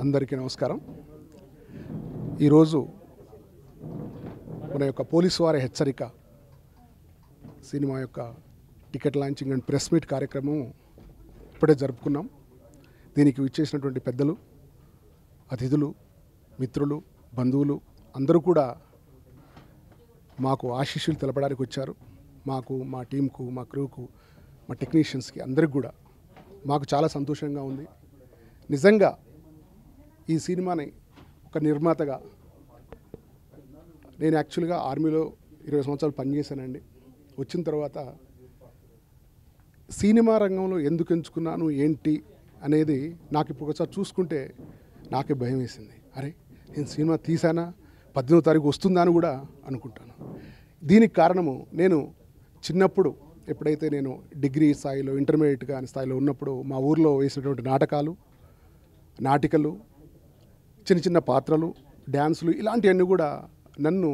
అందరికీ నమస్కారం. ఈరోజు మన యొక్క పోలీసు వారి హెచ్చరిక సినిమా యొక్క ticket launching and press meet కార్యక్రమం ఇప్పుడే జరుపుకున్నాం. దీనికి విచ్చేసినటువంటి పెద్దలు, అతిథులు, మిత్రులు, బంధువులు అందరూ కూడా మాకు ఆశీస్సులు తెలపడానికి వచ్చారు. మాకు, మా టీంకు, మా క్రూకు, మా టెక్నీషియన్స్కి అందరికి కూడా మాకు చాలా సంతోషంగా ఉంది. నిజంగా ఈ సినిమాని ఒక నిర్మాతగా నేను యాక్చువల్గా ఆర్మీలో 20 సంవత్సరాలు పనిచేశానండి. వచ్చిన తర్వాత సినిమా రంగంలో ఎందుకు ఎంచుకున్నాను ఏంటి అనేది నాకు ఇప్పుడు ఒకసారి చూసుకుంటే నాకే భయం వేసింది. అరే, నేను సినిమా తీసానా, 18వ తారీఖు వస్తుందా అని కూడా అనుకుంటాను. దీనికి కారణము, నేను చిన్నప్పుడు ఎప్పుడైతే నేను డిగ్రీ స్థాయిలో, ఇంటర్మీడియట్ కాని స్థాయిలో ఉన్నప్పుడు మా ఊర్లో వేసినటువంటి నాటికలు, చిన్న చిన్న పాత్రలు, డ్యాన్సులు, ఇలాంటివన్నీ కూడా నన్ను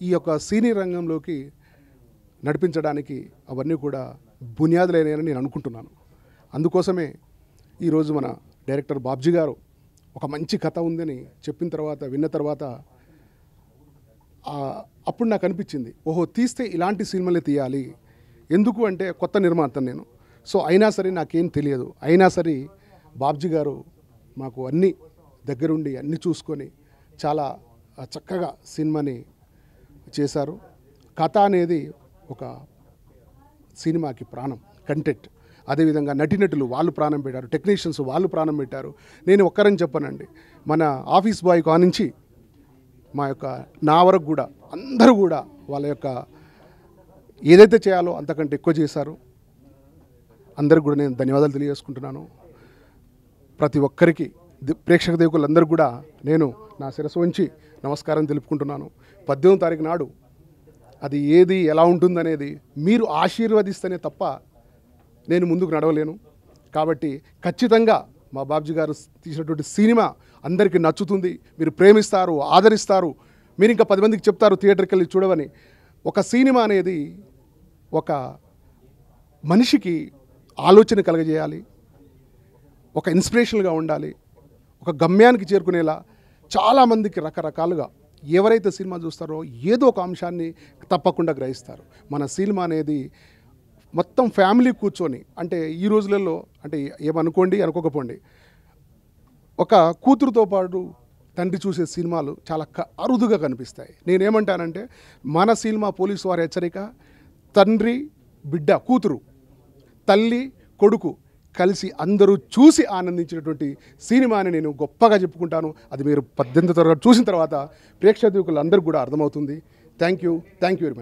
ఈ యొక్క సినీ రంగంలోకి నడిపించడానికి అవన్నీ కూడా బునియాదులైనాయని నేను అనుకుంటున్నాను. అందుకోసమే ఈరోజు మన డైరెక్టర్ బాబ్జీ గారు ఒక మంచి కథ ఉందని చెప్పిన తర్వాత, విన్న తర్వాత అప్పుడు నాకు అనిపించింది, ఓహో, తీస్తే ఇలాంటి సినిమాలే తీయాలి. ఎందుకు అంటే కొత్త నిర్మాతను నేను. సో అయినా సరే నాకేం తెలియదు. అయినా సరే బాబ్జీ గారు మాకు అన్నీ దగ్గరుండి అన్నీ చూసుకొని చాలా చక్కగా సినిమాని చేశారు. కథ అనేది ఒక సినిమాకి ప్రాణం, కంటెంట్. అదేవిధంగా నటీనటులు వాళ్ళు ప్రాణం పెట్టారు, టెక్నీషియన్స్ వాళ్ళు ప్రాణం పెట్టారు. నేను ఒక్కరని చెప్పనండి, మన ఆఫీస్ బాయ్ కానించి మా యొక్క నా వరకు కూడా అందరూ కూడా వాళ్ళ యొక్క ఏదైతే చేయాలో అంతకంటే ఎక్కువ చేశారు. అందరికి కూడా నేను ధన్యవాదాలు తెలియజేసుకుంటున్నాను. ప్రతి ఒక్కరికి, ప్రేక్షక దేవులందరూ కూడా నేను నా శిరస్సు వంచి నమస్కారం తెలుపుకుంటున్నాను. 18వ తారీఖు నాడు అది ఏది ఎలా ఉంటుందనేది మీరు ఆశీర్వదిస్తేనే తప్ప నేను ముందుకు నడవలేను. కాబట్టి ఖచ్చితంగా మా బాబ్జీ గారు తీసినటువంటి సినిమా అందరికీ నచ్చుతుంది. మీరు ప్రేమిస్తారు, ఆదరిస్తారు. మీరు ఇంకా 10 మందికి చెప్తారు థియేటర్కి వెళ్ళి చూడవని. ఒక సినిమా అనేది ఒక మనిషికి ఆలోచన కలగజేయాలి, ఒక ఇన్స్పిరేషన్గా ఉండాలి, ఒక గమ్యానికి చేరుకునేలా చాలామందికి రకరకాలుగా ఎవరైతే సినిమా చూస్తారో ఏదో ఒక అంశాన్ని తప్పకుండా గ్రహిస్తారు. మన సినిమా అనేది మొత్తం ఫ్యామిలీ కూర్చొని, అంటే ఈ రోజులలో అంటే ఏమనుకోండి అనుకోకపోండి, ఒక కూతురుతో పాటు తండ్రి చూసే సినిమాలు చాలా అరుదుగా కనిపిస్తాయి. నేనేమంటానంటే మన సినిమా పోలీసు వారి హెచ్చరిక తండ్రి, బిడ్డ, కూతురు, తల్లి, కొడుకు కలిసి అందరూ చూసి ఆనందించినటువంటి సినిమా అని నేను గొప్పగా చెప్పుకుంటాను. అది మీరు 18వ తరగతి చూసిన తర్వాత ప్రేక్షకులందరికీ కూడా అర్థమవుతుంది. Thank you very much.